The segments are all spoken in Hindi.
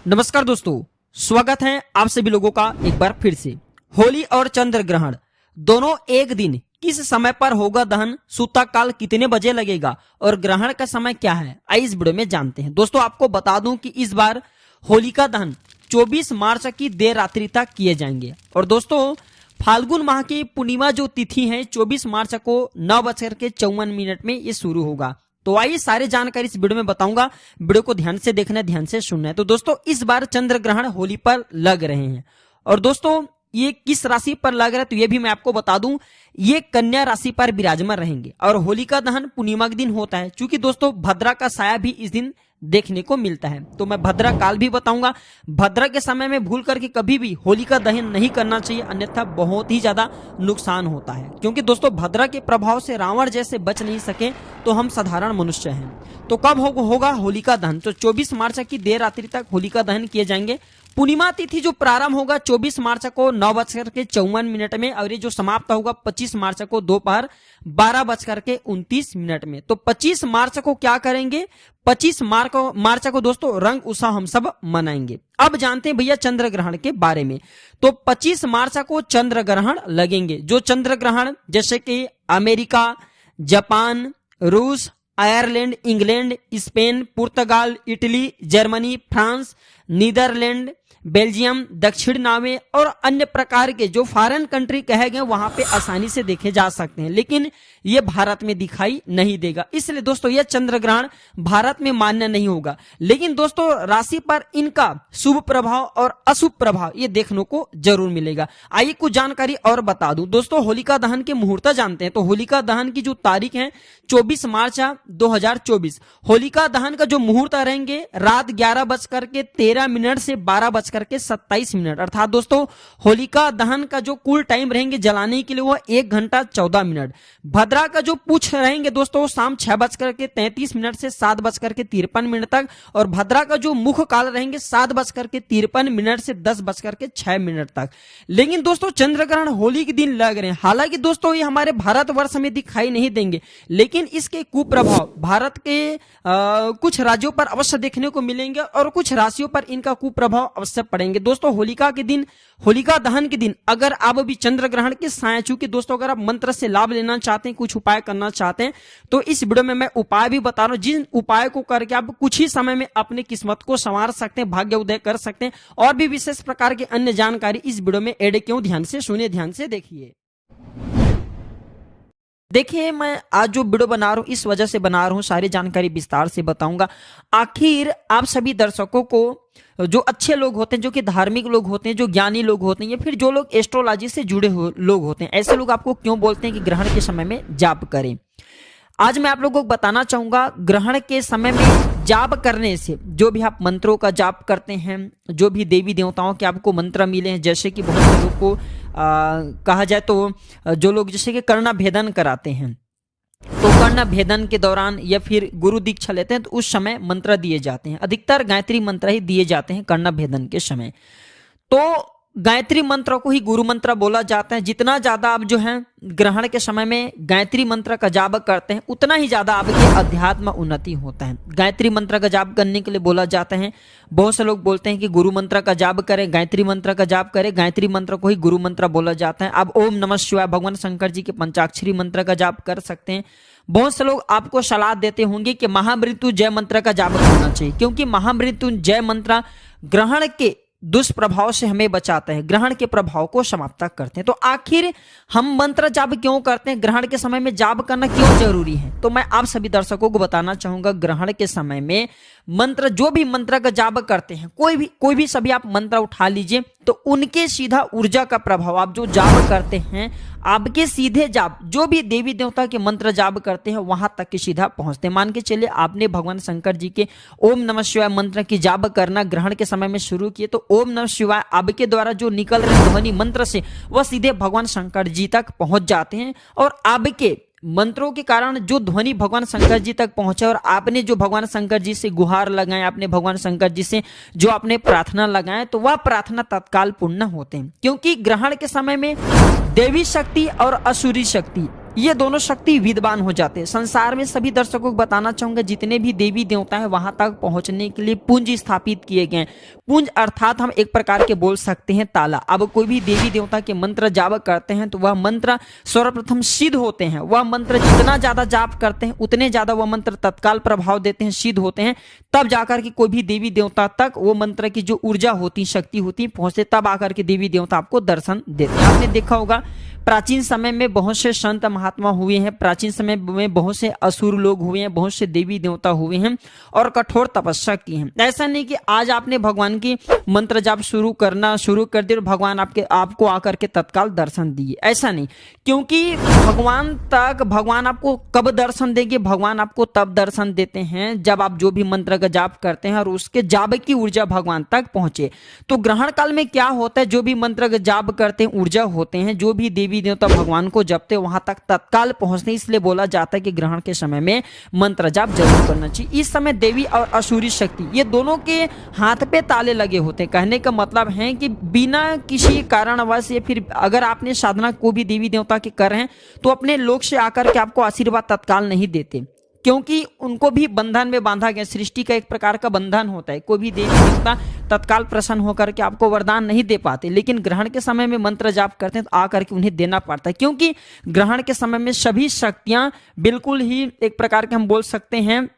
नमस्कार दोस्तों, स्वागत है आप सभी लोगों का एक बार फिर से। होली और चंद्र ग्रहण दोनों एक दिन किस समय पर होगा दहन, सूतक काल कितने बजे लगेगा और ग्रहण का समय क्या है, आइए इस वीडियो में जानते हैं। दोस्तों आपको बता दूं कि इस बार होलिका दहन 24 मार्च की देर रात्रि तक किए जाएंगे। और दोस्तों फाल्गुन माह की पूर्णिमा जो तिथि है 24 मार्च को 9:54 में ये शुरू होगा। तो आइए सारी जानकारी इस वीडियो में बताऊंगा, वीडियो को ध्यान से देखना है, ध्यान से सुनना है। तो दोस्तों इस बार चंद्र ग्रहण होली पर लग रहे हैं और दोस्तों ये किस राशि पर लग रहा है तो ये भी मैं आपको बता दूं, ये कन्या राशि पर विराजमान रहेंगे और होलिका दहन पूर्णिमा के दिन होता है। क्योंकि दोस्तों भद्रा का साया भी इस दिन देखने को मिलता है, तो मैं भद्रा काल भी बताऊंगा। भद्रा के समय में भूल करके कभी भी होलिका दहन नहीं करना चाहिए, अन्यथा बहुत ही ज्यादा नुकसान होता है। क्योंकि दोस्तों भद्रा के प्रभाव से रावण जैसे बच नहीं सके तो हम साधारण मनुष्य हैं। तो कब होगा होलिका दहन? तो 24 मार्च की देर रात्रि तक होलिका दहन किए जाएंगे। पूर्णिमा तिथि जो प्रारंभ होगा 24 मार्च को 9:54 में और ये जो समाप्त होगा 25 मार्च को दोपहर 12:29 में। तो 25 मार्च को क्या करेंगे? 25 मार्च को दोस्तों रंग उत्सव हम सब मनाएंगे। अब जानते हैं भैया चंद्र ग्रहण के बारे में। तो 25 मार्च को चंद्र ग्रहण लगेंगे। जो चंद्र ग्रहण जैसे कि अमेरिका, जापान, रूस, आयरलैंड, इंग्लैंड, स्पेन, पुर्तगाल, Italy, Germany, France, Netherlands, Belgium, दक्षिण नार्वे और अन्य प्रकार के जो फॉरेन कंट्री कहे गए वहां पे आसानी से देखे जा सकते हैं, लेकिन ये भारत में दिखाई नहीं देगा। इसलिए दोस्तों यह चंद्र ग्रहण भारत में मान्य नहीं होगा। लेकिन दोस्तों राशि पर इनका शुभ प्रभाव और अशुभ प्रभाव ये देखने को जरूर मिलेगा। आइए कुछ जानकारी और बता दूं। दोस्तों होलिका दहन के मुहूर्त जानते हैं। तो होलिका दहन की जो तारीख है 24 मार्च 2024। होलिका दहन का जो मुहूर्त रहेंगे रात 11:13 से 12:27, अर्थात दोस्तों होलिका दहन का जो कुल टाइम रहेंगे जलाने के लिए वो 1 घंटा 14 मिनट। भद्रा का जो पूछ रहेंगे दोस्तों शाम 6:33 से 7:53 तक और भद्रा का जो मुख काल रहेंगे 7:53 से 10:06 तक। लेकिन दोस्तों चंद्र ग्रहण होली के दिन लग रहे हैं। हालांकि दोस्तों ये हमारे भारतवर्ष में दिखाई नहीं देंगे, लेकिन इसके कुप्रभाव भारत के कुछ राज्यों पर अवश्य देखने को मिलेंगे और कुछ राशियों पर इनका कुप्रभाव अवश्य पड़ेंगे। दोस्तों होलिका के दिन, होलिका दहन के दिन अगर आप अभी चंद्र ग्रहण के साया, चूंकि दोस्तों अगर आप मंत्र से लाभ लेना चाहते हैं, कुछ उपाय करना चाहते हैं, तो इस वीडियो में मैं उपाय भी बता रहा हूं जिन उपाय को करके आप कुछ ही समय में अपनी किस्मत को संवार सकते हैं, भाग्य उदय कर सकते हैं। और भी विशेष प्रकार की अन्य जानकारी इस वीडियो में ऐड क्यों, ध्यान से सुनिए, ध्यान से देखिए। देखिए मैं आज जो वीडियो बना रहा हूं इस वजह से बना रहा हूं, सारी जानकारी विस्तार से बताऊंगा। आखिर आप सभी दर्शकों को, जो अच्छे लोग होते हैं, जो कि धार्मिक लोग होते हैं, जो ज्ञानी लोग होते हैं या फिर जो लोग एस्ट्रोलॉजी से जुड़े लोग होते हैं, ऐसे लोग आपको क्यों बोलते हैं कि ग्रहण के समय में जाप करें। आज मैं आप लोगों को बताना चाहूंगा ग्रहण के समय में जाप करने से, जो भी आप मंत्रों का जाप करते हैं, जो भी देवी देवताओं के आपको मंत्र मिले हैं, जैसे कि बहुत से लोग को कहा जाए तो जो लोग जैसे कि कर्ण भेदन कराते हैं, तो कर्ण भेदन के दौरान या फिर गुरु दीक्षा लेते हैं तो उस समय मंत्र दिए जाते हैं। अधिकतर गायत्री मंत्र ही दिए जाते हैं कर्ण भेदन के समय। तो गायत्री मंत्र को ही गुरु मंत्र बोला जाता है। जितना ज्यादा आप जो है ग्रहण के समय में गायत्री मंत्र का जाप करते हैं उतना ही ज्यादा आपके अध्यात्म उन्नति होता है। गायत्री मंत्र का जाप करने के लिए बोला जाता है। बहुत से लोग बोलते हैं कि गुरु मंत्र का जाप करें, गायत्री मंत्र का जाप करें, गायत्री मंत्र को ही गुरु मंत्र बोला जाता है। आप ओम नमः शिवाय भगवान शंकर जी के पंचाक्षरी मंत्र का जाप कर सकते हैं। बहुत से लोग आपको सलाह देते होंगे कि महामृत्युंजय मंत्र का जाप करना चाहिए, क्योंकि महामृत्युंजय मंत्र ग्रहण के दुष्प्रभाव से हमें बचाता है, ग्रहण के प्रभाव को समाप्त करते हैं। तो आखिर हम मंत्र जाप क्यों करते हैं, ग्रहण के समय में जाप करना क्यों जरूरी है, तो मैं आप सभी दर्शकों को बताना चाहूंगा। ग्रहण के समय में मंत्र, जो भी मंत्र का जाप करते हैं, कोई भी सभी आप मंत्र उठा लीजिए, तो उनके सीधा ऊर्जा का प्रभाव, आप जो जाप करते हैं आपके सीधे जाप, जो भी देवी देवता के मंत्र जाप करते हैं वहां तक के सीधा पहुंचते हैं। मान के चलिए आपने भगवान शंकर जी के ओम नमः शिवाय मंत्र की जाप करना ग्रहण के समय में शुरू किए, तो ओम नमः शिवाय आपके द्वारा जो निकल रहे ध्वनि मंत्र से वह सीधे भगवान शंकर जी तक पहुंच जाते हैं और आपके मंत्रों के कारण जो ध्वनि भगवान शंकर जी तक पहुंचे और आपने जो भगवान शंकर जी से गुहार लगाए, आपने भगवान शंकर जी से जो आपने प्रार्थना लगाए, तो वह प्रार्थना तत्काल पूर्ण होते हैं। क्योंकि ग्रहण के समय में देवी शक्ति और असुरी शक्ति ये दोनों शक्ति विद्वान हो जाते हैं। संसार में सभी दर्शकों को बताना चाहूंगा, जितने भी देवी देवता हैं वहां तक पहुंचने के लिए पुंज स्थापित किए गए। पुंज अर्थात हम एक प्रकार के बोल सकते हैं ताला। अब कोई भी देवी देवता के मंत्र जाप करते हैं तो वह मंत्र सर्वप्रथम सिद्ध होते हैं। वह मंत्र जितना ज्यादा जाप करते हैं उतने ज्यादा वह मंत्र तत्काल प्रभाव देते हैं, सिद्ध होते हैं। तब जाकर के कोई भी देवी देवता तक वो मंत्र की जो ऊर्जा होती, शक्ति होती, पहुंचते, तब आकर के देवी देवता आपको दर्शन देते हैं। आपने देखा होगा प्राचीन समय में बहुत से संत महात्मा हुए हैं, प्राचीन समय में बहुत से असुर लोग हुए हैं, बहुत से देवी देवता हुए हैं और कठोर तपस्या की है। ऐसा नहीं कि आज आपने भगवान की मंत्र जाप शुरू कर दिया और भगवान आपको आकर के तत्काल दर्शन दिए, ऐसा नहीं। क्योंकि भगवान आपको कब दर्शन देंगे? भगवान आपको तब दर्शन देते हैं जब आप जो भी मंत्र का जाप करते हैं और उसके जाप की ऊर्जा भगवान तक पहुंचे। तो ग्रहण काल में क्या होता है, जो भी मंत्र का जाप करते हैं ऊर्जा होते हैं, जो भी देवी देवता भगवान को जपते वहां तक तत्काल पहुंचते। इसलिए बोला जाता है कि ग्रहण के समय में मंत्र जाप जरूर करना चाहिए। इस समय देवी और असुरी शक्ति ये दोनों के हाथ पे ताले लगे होते हैं। कहने का मतलब है कि बिना किसी कारणवश या फिर अगर आपने साधना को भी देवी देवता की कर रहे हैं तो अपने लोक से आकर के आपको आशीर्वाद तत्काल नहीं देते, क्योंकि उनको भी बंधन में बांधा गया। सृष्टि का एक प्रकार का बंधन होता है। कोई भी देवी देवता तत्काल प्रसन्न होकर के आपको वरदान नहीं दे पाते, लेकिन ग्रहण के समय में मंत्र जाप करते हैं तो आकर के उन्हें देना पड़ता है। क्योंकि ग्रहण के समय में सभी शक्तियां बिल्कुल ही एक प्रकार के हम बोल सकते हैं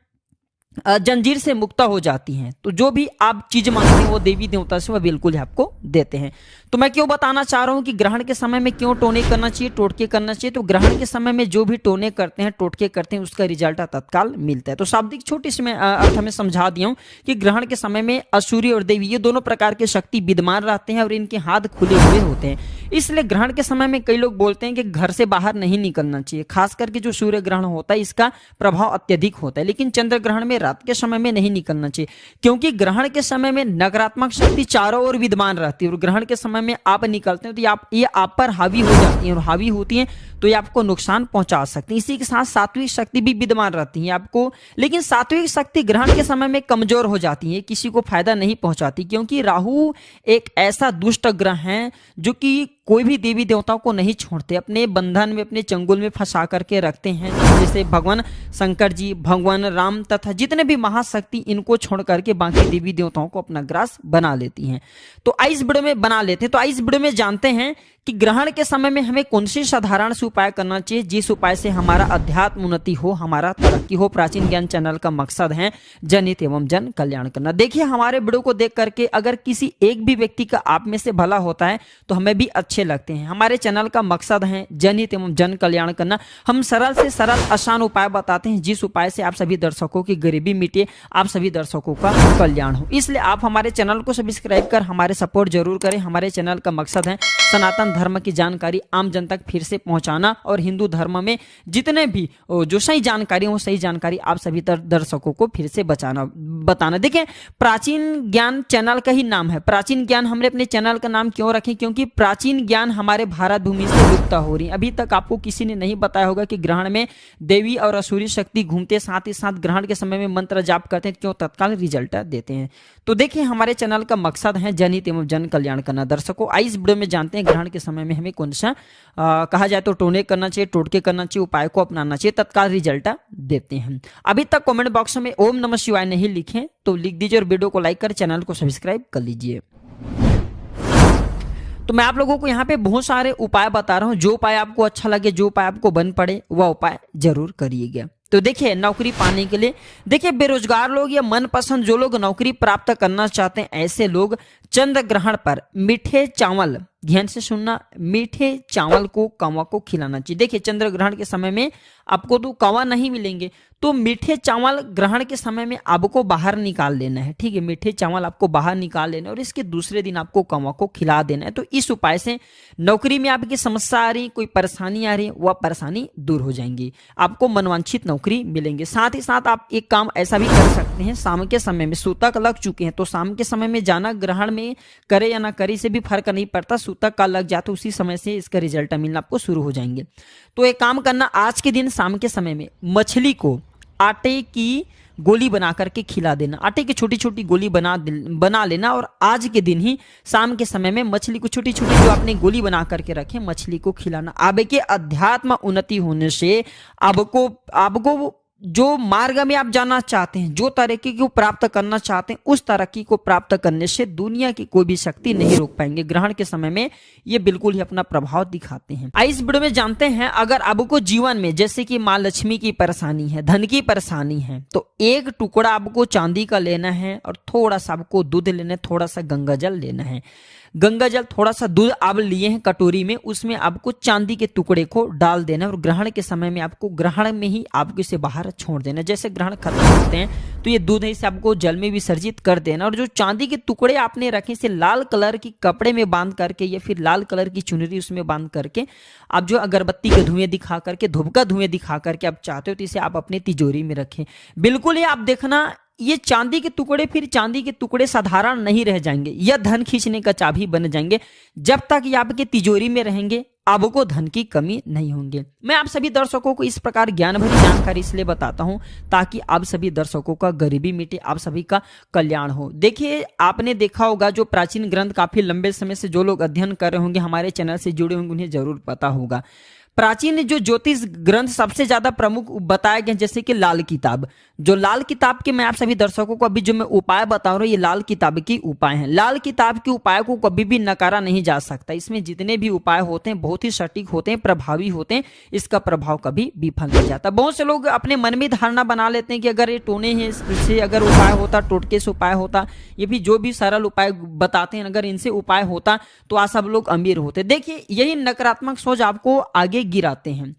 जंजीर से मुक्त हो जाती हैं। तो जो भी आप चीज मांगते हैं वो देवी देवता से वह बिल्कुल ही आपको देते हैं। तो मैं क्यों बताना चाह रहा हूं कि ग्रहण के समय में क्यों टोने करना चाहिए, टोटके करना चाहिए। तो ग्रहण के समय में जो भी टोने करते हैं, टोटके करते हैं, उसका रिजल्ट तत्काल मिलता है। तो शाब्दिक छोटे से मैं अर्थ में समझा दिया हूं कि ग्रहण के समय में असुरी और देवी ये दोनों प्रकार के शक्ति विद्यमान रहते हैं और इनके हाथ खुले हुए होते हैं। इसलिए ग्रहण के समय में कई लोग बोलते हैं कि घर से बाहर नहीं निकलना चाहिए। खास करके जो सूर्य ग्रहण होता है इसका प्रभाव अत्यधिक होता है, लेकिन चंद्र ग्रहण में रात के समय में नहीं निकलना चाहिए। क्योंकि ग्रहण के समय में नकारात्मक शक्ति चारों ओर विद्यमान रहती है और ग्रहण के समय में आप निकलते हैं तो ये आप पर हावी हो जाती है और हावी होती है तो ये आपको नुकसान पहुंचा सकती है। इसी के साथ सात्विक शक्ति भी विद्यमान रहती है आपको, लेकिन सात्विक शक्ति ग्रहण के समय में कमजोर हो जाती है, किसी को फायदा नहीं पहुंचाती। क्योंकि राहु एक ऐसा दुष्ट ग्रह है जो कि कोई भी देवी देवताओं को नहीं छोड़ते, अपने बंधन में, अपने चंगुल में फंसा करके रखते हैं। जैसे भगवान शंकर जी, भगवान राम तथा जितने भी महाशक्ति, इनको छोड़ करके बाकी देवी देवताओं को अपना ग्रास बना लेती हैं। तो आइस वीडियो में बना लेते हैं। तो आइस वीडियो में जानते हैं कि ग्रहण के समय में हमें कौन से साधारण से उपाय करना चाहिए जिस उपाय से हमारा अध्यात्म उन्नति हो, हमारा तरक्की हो। प्राचीन ज्ञान चैनल का मकसद है जनहित एवं जन कल्याण करना। देखिए हमारे वीडियो को देख करके अगर किसी एक भी व्यक्ति का आप में से भला होता है तो हमें भी अच्छे लगते हैं। हमारे चैनल का मकसद है जनहित एवं जन कल्याण करना। हम सरल से सरल आसान उपाय बताते हैं जिस उपाय से आप सभी दर्शकों की गरीबी मिटे, आप सभी दर्शकों का कल्याण हो। इसलिए आप हमारे चैनल को सब्सक्राइब कर हमारे सपोर्ट जरूर करें। हमारे चैनल का मकसद है सनातन धर्म की जानकारी आम जन तक फिर से पहुंचाना और हिंदू धर्म में जितने भी जो सही जानकारी हो, सही जानकारी आप सभी दर्शकों को फिर से बताना। देखिए प्राचीन ज्ञान चैनल का ही नाम है। प्राचीन ज्ञान हमने अपने चैनल का नाम क्यों रखे? क्योंकि प्राचीन ज्ञान हमारे भारत भूमि से लुप्त हो रही है। अभी तक आपको किसी ने नहीं बताया होगा कि ग्रहण में देवी और असुरी शक्ति घूमते, साथ ही साथ ग्रहण के समय में मंत्र जाप करते हैं, क्यों तत्काल रिजल्ट देते हैं। तो देखिए हमारे चैनल का मकसद है जनहित एवं जन कल्याण करना। दर्शकों इस वीडियो में जानते हैं ग्रहण के समय में हमें कौन सा कहा जाए तो टोने करना चाहिए, टोटके करना चाहिए, उपाय को अपनाना चाहिए, तत्काल रिजल्ट देते हैं। अभी तक कमेंट बॉक्स में ओम नमः शिवाय नहीं लिखे तो लिख दीजिए और वीडियो को लाइक कर चैनल को सब्सक्राइब कर लीजिए। तो मैं आप लोगों को यहाँ पे बहुत सारे उपाय बता रहा हूँ। जो उपाय आपको अच्छा लगे, जो उपाय आपको बन पड़े, वह उपाय जरूर करिएगा। तो देखिए नौकरी पाने के लिए, देखिए बेरोजगार लोग या मनपसंद जो लोग नौकरी प्राप्त करना चाहते हैं, ऐसे लोग चंद्र ग्रहण पर मीठे चावल, ध्यान से सुनना, मीठे चावल को कौवा को खिलाना चाहिए। देखिए चंद्र ग्रहण के समय में आपको तो कौवा नहीं मिलेंगे, तो मीठे चावल ग्रहण के समय में आपको बाहर निकाल लेना है। ठीक है, मीठे चावल आपको बाहर निकाल लेना और इसके दूसरे दिन आपको कौवा को खिला देना है। तो इस उपाय से नौकरी में आपकी समस्या आ रही, कोई परेशानी आ रही, वह परेशानी दूर हो जाएंगी, आपको मनवांछित नौकरी मिलेंगे। साथ ही साथ आप एक काम ऐसा भी कर सकते हैं, शाम के समय में सूतक लग चुके हैं तो शाम के समय में जाना, ग्रहण में करे या ना करे से भी फर्क नहीं पड़ता, सूतक का लग जाता, उसी समय से इसका रिजल्ट मिलना आपको शुरू हो जाएंगे। तो एक काम करना, आज के दिन शाम के समय में मछली को आटे की गोली बना करके खिला देना, आटे की छोटी छोटी गोली बना लेना, और आज के दिन ही शाम के समय में मछली को छोटी छोटी जो आपने गोली बना करके रखे मछली को खिलाना। आपके अध्यात्म उन्नति होने से आपको जो मार्ग में आप जाना चाहते हैं, जो तरक्की को प्राप्त करना चाहते हैं, उस तरक्की को प्राप्त करने से दुनिया की कोई भी शक्ति नहीं रोक पाएंगे। ग्रहण के समय में ये बिल्कुल ही अपना प्रभाव दिखाते हैं। आइए इस वीडियो में जानते हैं, अगर आपको जीवन में जैसे कि माँ लक्ष्मी की परेशानी है, धन की परेशानी है, तो एक टुकड़ा आपको चांदी का लेना है और थोड़ा सा आपको दूध लेना है, थोड़ा सा गंगा जल लेना है। गंगा जल, थोड़ा सा दूध आप लिए हैं कटोरी में, उसमें आपको चांदी के टुकड़े को डाल देना और ग्रहण के समय में आपको ग्रहण में ही आपको इसे बाहर छोड़ देना। जैसे ग्रहण खत्म होते हैं तो ये दूध इसे आपको जल में विसर्जित कर देना, और जो चांदी के टुकड़े आपने रखे इसे लाल कलर की कपड़े में बांध करके या फिर लाल कलर की चुनरी उसमें बांध करके आप जो अगरबत्ती के धुएं दिखा करके, धूप का धुएं दिखा करके आप चाहते हो तो इसे आप अपनी तिजोरी में रखें। बिल्कुल ही आप देखना ये चांदी के टुकड़े फिर चांदी के टुकड़े साधारण नहीं रह जाएंगे, यह धन खींचने का चाबी बन जाएंगे। जब तक ये आपके तिजोरी में रहेंगे आपको धन की कमी नहीं होंगे। मैं आप सभी दर्शकों को इस प्रकार ज्ञान भरी जानकारी इसलिए बताता हूं ताकि आप सभी दर्शकों का गरीबी मिटे, आप सभी का कल्याण हो। देखिए, आपने देखा होगा जो प्राचीन ग्रंथ काफी लंबे समय से जो लोग अध्ययन कर रहे होंगे, हमारे चैनल से जुड़े होंगे, उन्हें जरूर पता होगा। प्राचीन जो ज्योतिष ग्रंथ सबसे ज्यादा प्रमुख बताए गए, जैसे कि लाल किताब, जो लाल किताब के मैं आप सभी दर्शकों को अभी जो मैं उपाय बता रहा हूं, ये लाल किताब की उपाय हैं। लाल किताब के उपाय को कभी भी नकारा नहीं जा सकता। इसमें जितने भी उपाय होते हैं बहुत ही सटीक होते हैं, प्रभावी होते हैं, इसका प्रभाव कभी विफल नहीं जाता। बहुत से लोग अपने मन में धारणा बना लेते हैं कि अगर ये टोने हैं, इससे अगर उपाय होता, टोटके से उपाय होता, ये भी जो भी सरल उपाय बताते हैं अगर इनसे उपाय होता तो आप सब लोग अमीर होते। देखिए, यही नकारात्मक सोच आपको आगे गिराते हैं।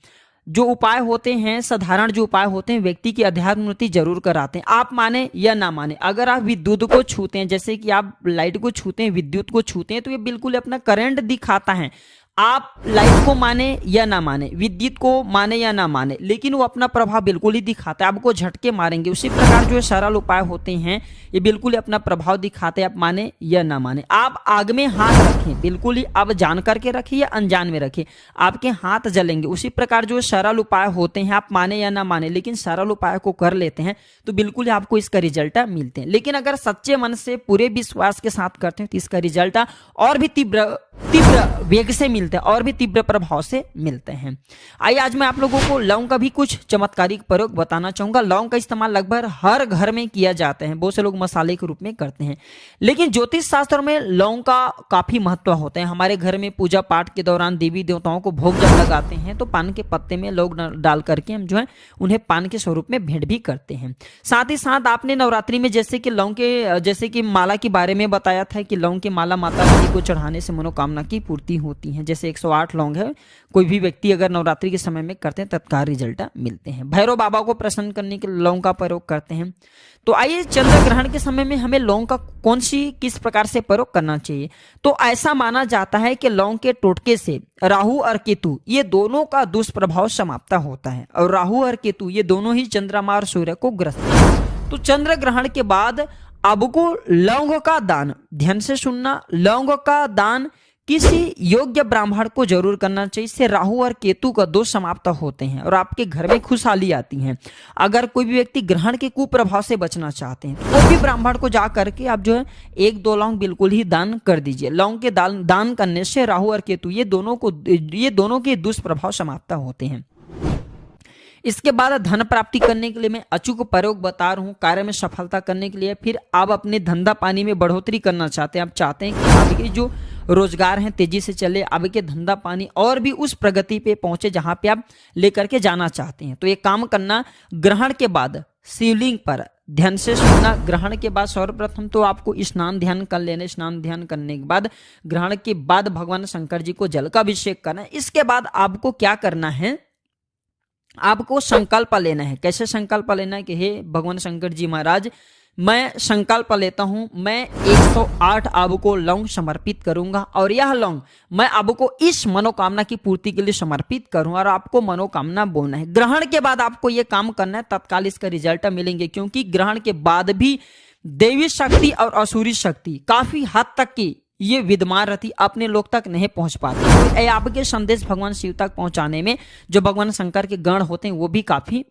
जो उपाय होते हैं, साधारण जो उपाय होते हैं, व्यक्ति की अध्यात्म उन्नति जरूर कराते हैं। आप माने या ना माने, अगर आप विद्युत को छूते हैं, जैसे कि आप लाइट को छूते हैं, विद्युत को छूते हैं, तो ये बिल्कुल अपना करंट दिखाता है। आप लाइट को माने या ना माने, विद्युत को माने या ना माने, लेकिन वो अपना प्रभाव बिल्कुल ही दिखाता है, आपको झटके मारेंगे। उसी प्रकार जो सरल उपाय होते हैं ये बिल्कुल ही अपना प्रभाव दिखाते हैं, आप माने या ना माने। आप आग में हाथ रखें, बिल्कुल ही आप जान करके रखिए या अनजान में रखिए, आपके हाथ जलेंगे। उसी प्रकार जो सरल उपाय होते हैं, आप माने या ना माने, लेकिन सरल उपाय को कर लेते हैं तो बिल्कुल ही आपको इसका रिजल्ट मिलते हैं। लेकिन अगर सच्चे मन से पूरे विश्वास के साथ करते हैं तो इसका रिजल्ट और भी तीव्र वेग से मिलते हैं और भी तीव्र प्रभाव से मिलते हैं। आइए आज मैं आप लोगों को लौंग का भी कुछ चमत्कारिक प्रयोग बताना चाहूंगा। लौंग का इस्तेमाल लगभग हर घर में किया जाता है, बहुत से लोग मसाले के रूप में करते हैं, लेकिन ज्योतिष शास्त्र में लौंग का काफी महत्व होता है। हमारे घर में पूजा पाठ के दौरान देवी देवताओं को भोग जब लगाते हैं तो पान के पत्ते में लौंग डाल करके हम जो है उन्हें पान के स्वरूप में भेंट भी करते हैं। साथ ही साथ आपने नवरात्रि में जैसे कि लौंग के जैसे कि माला के बारे में बताया था कि लौंग की माला माता रानी को चढ़ाने से मनोकामना की पूर्ति होती है। जैसे 108 लौंग है, कोई भी व्यक्ति अगर नवरात्रि के समय में करते हैं तत्काल रिजल्ट मिलते हैं। भैरव बाबा को प्रसन्न करने के लिए लौंग का प्रयोग करते हैं। तो आइए चंद्र ग्रहण के समय में हमें लौंग का किस प्रकार से प्रयोग करना चाहिए। तो ऐसा माना जाता है कि लौंग के टोटके से राहु और केतु ये दोनों का दुष्प्रभाव समाप्त होता है, और राहु और केतु ये दोनों ही चंद्रमा और सूर्य को ग्रस्त है। तो चंद्र ग्रहण के बाद आपको लौंग का दान, ध्यान से सुनना, लौंग का दान किसी योग्य ब्राह्मण को जरूर करना चाहिए। इससे राहु और केतु का दोष समाप्त होते हैं और आपके घर में खुशहाली आती है। अगर कोई भी व्यक्ति ग्रहण के कुप्रभाव से बचना चाहते हैं तो कोई भी ब्राह्मण को जा करके आप जो है 1-2 लौंग बिल्कुल ही दान कर दीजिए। लौंग के दान करने से राहु और केतु ये दोनों के दुष्प्रभाव समाप्त होते हैं। इसके बाद धन प्राप्ति करने के लिए मैं अचूक प्रयोग बता रहा हूँ, कार्य में सफलता करने के लिए। फिर आप अपने धंधा पानी में बढ़ोतरी करना चाहते हैं, आप चाहते हैं कि आपके जो रोजगार है तेजी से चले, आपके धंधा पानी और भी उस प्रगति पे पहुंचे जहां पे आप लेकर के जाना चाहते हैं। तो ये काम करना ग्रहण के बाद शिवलिंग पर, ध्यान से सुनना, ग्रहण के बाद सर्वप्रथम तो आपको स्नान ध्यान कर लेना। स्नान ध्यान करने के बाद ग्रहण के बाद भगवान शंकर जी को जल का अभिषेक करना है। इसके बाद आपको क्या करना है, आपको संकल्प लेना है। कैसे संकल्प लेना है कि हे भगवान शंकर जी महाराज, मैं संकल्प लेता हूं, मैं 108 आपको लौंग समर्पित करूंगा और यह लौंग मैं आपको इस मनोकामना की पूर्ति के लिए समर्पित करूंगा, और आपको मनोकामना बोलना है। ग्रहण के बाद आपको यह काम करना है, तत्काल इसका रिजल्ट मिलेंगे, क्योंकि ग्रहण के बाद भी देवी शक्ति और असुरी शक्ति काफी हद तक की ये विद्यमान रहती, अपने लोग तक नहीं पहुंच पाती। तो ये आपके संदेश भगवान शिव तक पहुंचाने में जो भगवान शंकर के गण होते हैं वो भी काफी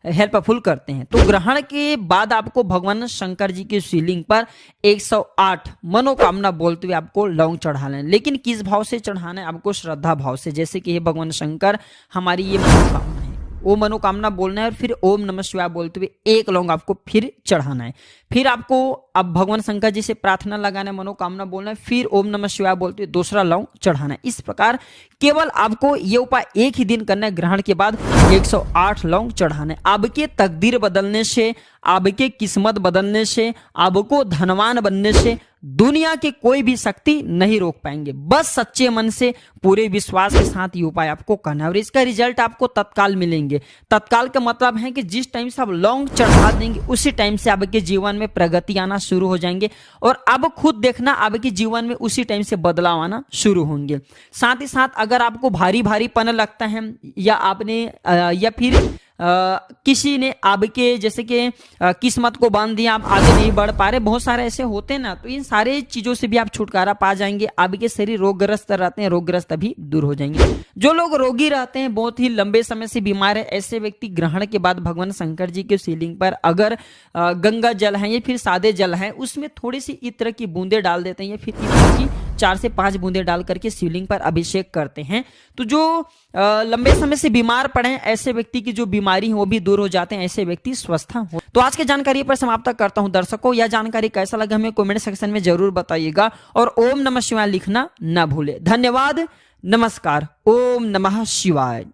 हेल्पफुल करते हैं। तो ग्रहण के बाद आपको भगवान शंकर जी की शिवलिंग पर 108 मनोकामना बोलते हुए आपको लौंग चढ़ाना है। लेकिन किस भाव से चढ़ाना है? आपको श्रद्धा भाव से, जैसे कि हे भगवान शंकर हमारी ये मनोकामना है, वो मनोकामना बोलना है और फिर ओम नमः शिवाय बोलते हुए एक लौंग आपको फिर चढ़ाना है। फिर आपको अब भगवान शंकर जी से प्रार्थना लगाना है, मनोकामना बोलना है, फिर ओम नमः शिवाय बोलते हुए दूसरा लौंग चढ़ाना है। इस प्रकार केवल आपको ये उपाय एक ही दिन करना है, ग्रहण के बाद 108 लौंग चढ़ाना है। आपके तकदीर बदलने से, आपके किस्मत बदलने से, आपको धनवान बनने से दुनिया की कोई भी शक्ति नहीं रोक पाएंगे। बस सच्चे मन से पूरे विश्वास के साथ ये उपाय आपको करना है और इसका रिजल्ट आपको तत्काल मिलेंगे। तत्काल का मतलब है कि जिस टाइम से आप लौंग चढ़ा देंगे उसी टाइम से आपके जीवन में प्रगति आना शुरू हो जाएंगे और अब खुद देखना आपके जीवन में उसी टाइम से बदलाव आना शुरू होंगे। साथ ही साथ अगर आपको भारी भारीपन लगता है या आपने या फिर किसी ने आपके जैसे कि किस्मत को बांध दिया, आप आगे नहीं बढ़ पा रहे, बहुत सारे ऐसे होते हैं ना, तो इन सारे चीजों से भी आप छुटकारा पा जाएंगे। आपके शरीर रोगग्रस्त रहते हैं, रोगग्रस्त भी दूर हो जाएंगे। जो लोग रोगी रहते हैं, बहुत ही लंबे समय से बीमार है, ऐसे व्यक्ति ग्रहण के बाद भगवान शंकर जी के शिवलिंग पर अगर गंगा जल है या फिर सादे जल है उसमें थोड़ी सी इत्र की बूंदे डाल देते हैं या फिर इत्र की 4 से 5 बूंदे डाल करके शिवलिंग पर अभिषेक करते हैं, तो जो लंबे समय से बीमार पड़े हैं ऐसे व्यक्ति की जो बीमारी है वो भी दूर हो जाते हैं, ऐसे व्यक्ति स्वस्थ हो। तो आज की जानकारी पर समाप्त करता हूं। दर्शकों, यह जानकारी कैसा लगा हमें कमेंट सेक्शन में जरूर बताइएगा और ओम नमः शिवाय लिखना ना भूले। धन्यवाद, नमस्कार, ओम नमः शिवाय।